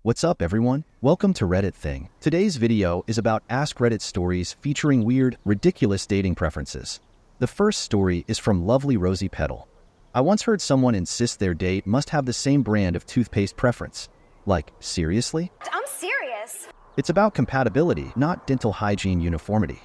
What's up, everyone? Welcome to Reddit Thing. Today's video is about AskReddit stories featuring weird, ridiculous dating preferences. The first story is from lovely Rosie Petal. I once heard someone insist their date must have the same brand of toothpaste preference. Like, seriously? I'm serious. It's about compatibility, not dental hygiene uniformity.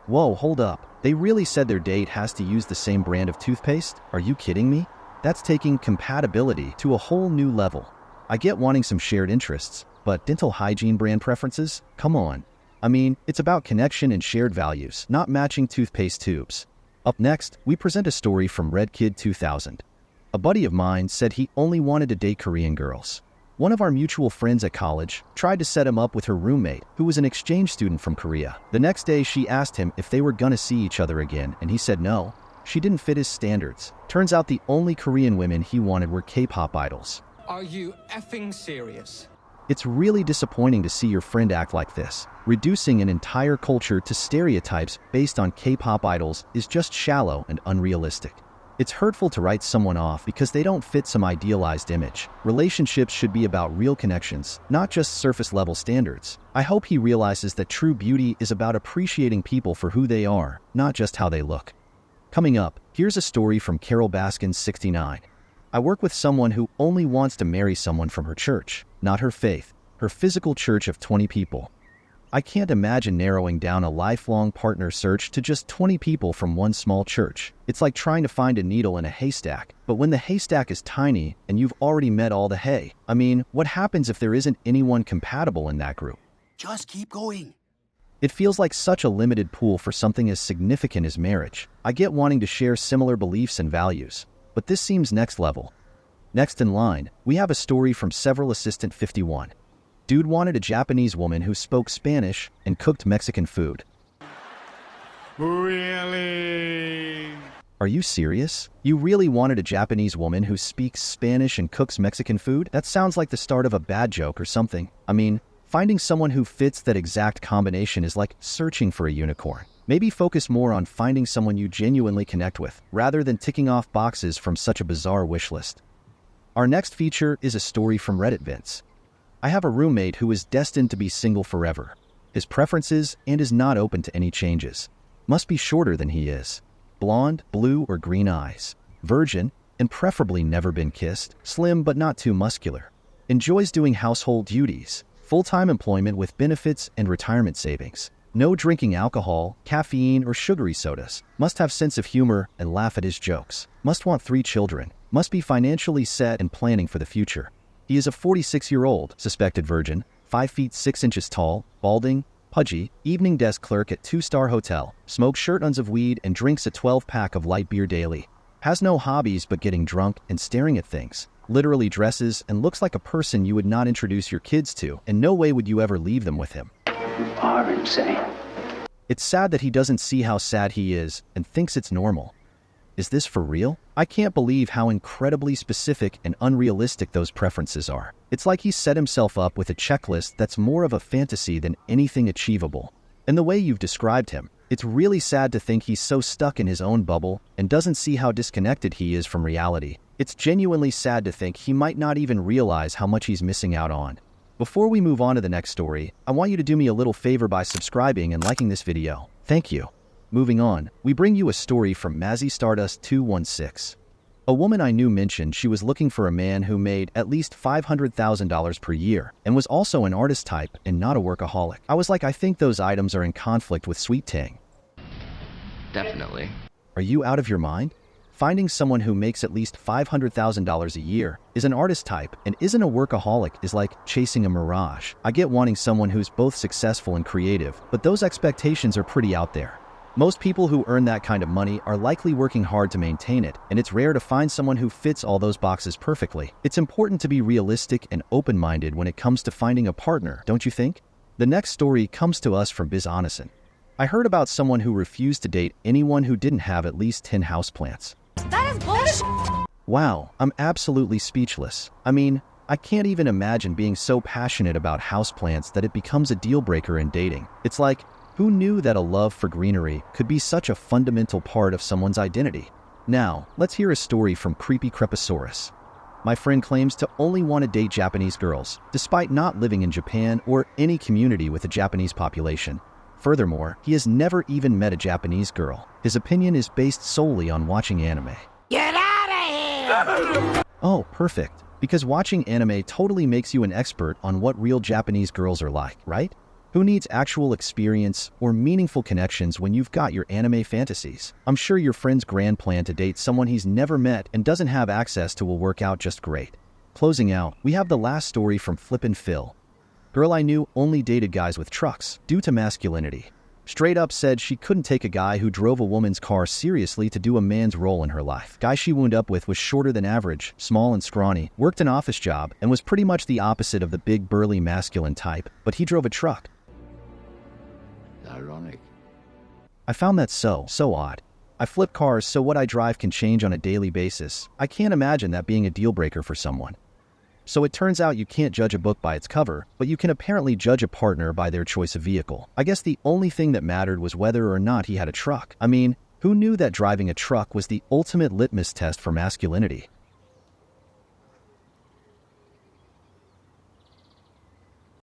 Whoa, hold up. They really said their date has to use the same brand of toothpaste? Are you kidding me? That's taking compatibility to a whole new level. I get wanting some shared interests, but dental hygiene brand preferences? Come on. I mean, it's about connection and shared values, not matching toothpaste tubes. Up next, we present a story from Redkid 2000. A buddy of mine said he only wanted to date Korean girls. One of our mutual friends at college tried to set him up with her roommate, who was an exchange student from Korea. The next day, she asked him if they were gonna see each other again, and he said no. She didn't fit his standards. Turns out the only Korean women he wanted were K-pop idols. Are you effing serious? It's really disappointing to see your friend act like this. Reducing an entire culture to stereotypes based on K-pop idols is just shallow and unrealistic. It's hurtful to write someone off because they don't fit some idealized image. Relationships should be about real connections, not just surface-level standards. I hope he realizes that true beauty is about appreciating people for who they are, not just how they look. Coming up, here's a story from Carol Baskin's 69. I work with someone who only wants to marry someone from her church, not her faith, her physical church of 20 people. I can't imagine narrowing down a lifelong partner search to just 20 people from one small church. It's like trying to find a needle in a haystack, but when the haystack is tiny and you've already met all the hay. I mean, what happens if there isn't anyone compatible in that group? Just keep going. It feels like such a limited pool for something as significant as marriage. I get wanting to share similar beliefs and values, but this seems next level. Next in line, we have a story from Several Assistant 51. Dude wanted a Japanese woman who spoke Spanish and cooked Mexican food. Really? Are you serious? You really wanted a Japanese woman who speaks Spanish and cooks Mexican food? That sounds like the start of a bad joke or something. I mean, finding someone who fits that exact combination is like searching for a unicorn. Maybe focus more on finding someone you genuinely connect with, rather than ticking off boxes from such a bizarre wish list. Our next feature is a story from Reddit Vince. I have a roommate who is destined to be single forever. His preferences and is not open to any changes. Must be shorter than he is. Blonde, blue, or green eyes. Virgin, and preferably never been kissed. Slim but not too muscular. Enjoys doing household duties. Full-time employment with benefits and retirement savings. No drinking alcohol, caffeine, or sugary sodas. Must have sense of humor and laugh at his jokes. Must want 3 children. Must be financially set and planning for the future. He is a 46-year-old, suspected virgin, 5 feet 6 inches tall, balding, pudgy, evening desk clerk at 2-star hotel, smokes shirtons of weed and drinks a 12-pack of light beer daily. Has no hobbies but getting drunk and staring at things. Literally dresses and looks like a person you would not introduce your kids to, and no way would you ever leave them with him. You are insane. It's sad that he doesn't see how sad he is and thinks it's normal. Is this for real? I can't believe how incredibly specific and unrealistic those preferences are. It's like he set himself up with a checklist that's more of a fantasy than anything achievable. And the way you've described him, it's really sad to think he's so stuck in his own bubble and doesn't see how disconnected he is from reality. It's genuinely sad to think he might not even realize how much he's missing out on. Before we move on to the next story, I want you to do me a little favor by subscribing and liking this video. Thank you. Moving on, we bring you a story from Mazzy Stardust 216. A woman I knew mentioned she was looking for a man who made at least $500,000 per year and was also an artist type and not a workaholic. I was like, I think those items are in conflict with Sweet Tang. Definitely. Are you out of your mind? Finding someone who makes at least $500,000 a year, is an artist type, and isn't a workaholic is like chasing a mirage. I get wanting someone who's both successful and creative, but those expectations are pretty out there. Most people who earn that kind of money are likely working hard to maintain it, and it's rare to find someone who fits all those boxes perfectly. It's important to be realistic and open-minded when it comes to finding a partner, don't you think? The next story comes to us from Biz Onison. I heard about someone who refused to date anyone who didn't have at least 10 houseplants. That is bullshit. Wow, I'm absolutely speechless. I mean, I can't even imagine being so passionate about houseplants that it becomes a deal breaker in dating. It's like, who knew that a love for greenery could be such a fundamental part of someone's identity? Now, let's hear a story from Creepy Creposaurus. My friend claims to only want to date Japanese girls, despite not living in Japan or any community with a Japanese population. Furthermore, he has never even met a Japanese girl. His opinion is based solely on watching anime. Get out of here! Oh, perfect. Because watching anime totally makes you an expert on what real Japanese girls are like, right? Who needs actual experience or meaningful connections when you've got your anime fantasies? I'm sure your friend's grand plan to date someone he's never met and doesn't have access to will work out just great. Closing out, we have the last story from Flippin' Phil. Girl I knew only dated guys with trucks due to masculinity. Straight up said she couldn't take a guy who drove a woman's car seriously to do a man's role in her life. Guy she wound up with was shorter than average, small and scrawny, worked an office job, and was pretty much the opposite of the big burly masculine type, but he drove a truck. Ironic. I found that so odd. I flip cars, so what I drive can change on a daily basis. I can't imagine that being a deal breaker for someone. So it turns out you can't judge a book by its cover, but you can apparently judge a partner by their choice of vehicle. I guess the only thing that mattered was whether or not he had a truck. I mean, who knew that driving a truck was the ultimate litmus test for masculinity?